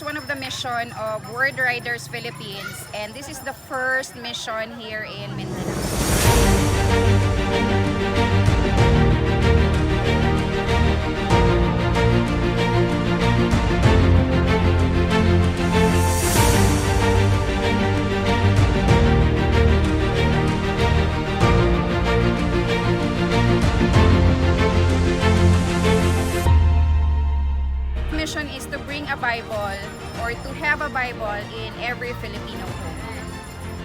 is one of the mission of Word Riders Philippines, and this is the first mission here in Mindanao. Mission is to bring a Bible or to have a Bible in every Filipino home.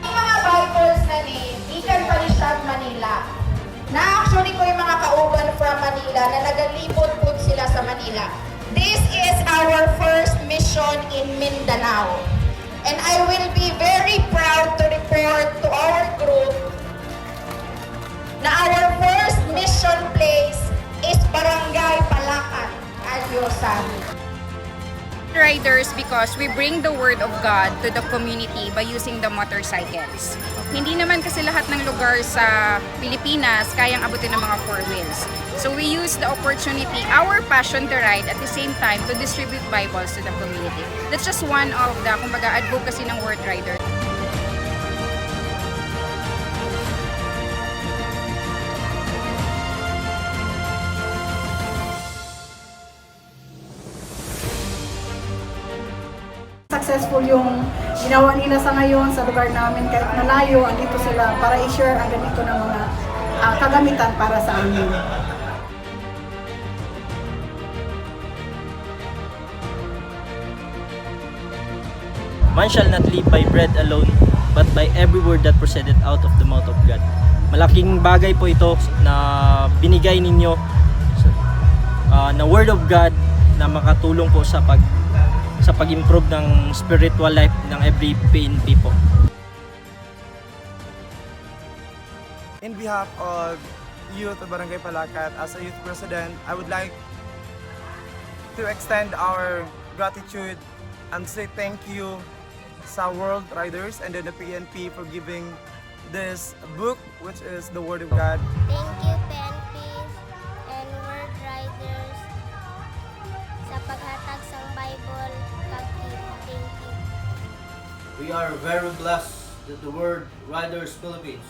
Yung mga Bibles na ni ikan pa ni siya Manila. Na actually ko yung mga kauban from Manila na nagalipod po sila sa Manila. This is our first mission in Mindanao. And I will be very proud to report to our group na our first mission place is Barangay Palacan, Alyosan. Riders because we bring the Word of God to the community by using the motorcycles. Hindi naman kasi lahat ng lugar sa Pilipinas kayang abutin ng mga four wheels. So we use the opportunity, our passion to ride at the same time to distribute Bibles to the community. That's just one of the, kumbaga, advocacy ng Word Rider. Successful yung ginawa nila sa ngayon sa lugar namin, kahit malayo, andito sila para i-share ang ganito ng mga kagamitan para sa amin. Man shall not live by bread alone, but by every word that proceeded out of the mouth of God. Malaking bagay po ito na binigay ninyo na Word of God na makatulong po sa pag-improve ng spiritual life ng every PNP po. In behalf of Youth of Barangay Palacat, as a youth president, I would like to extend our gratitude and say thank you sa World Riders and then the PNP for giving this book, which is the Word of God. Thank you, PNP and Word Riders sa paghatag sa Bible kag thank you. We are very blessed that the Word Riders Philippines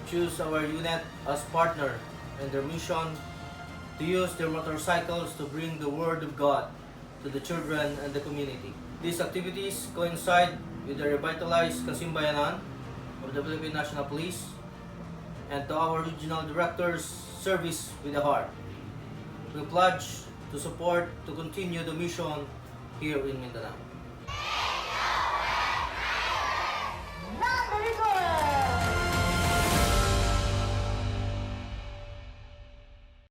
choose our unit as partner in their mission to use their motorcycles to bring the Word of God to the children and the community. These activities coincide with the revitalized Kasimbayanan of the Philippine National Police and to our regional directors, Service with the Heart. We pledge to support to continue the mission here in Mindanao.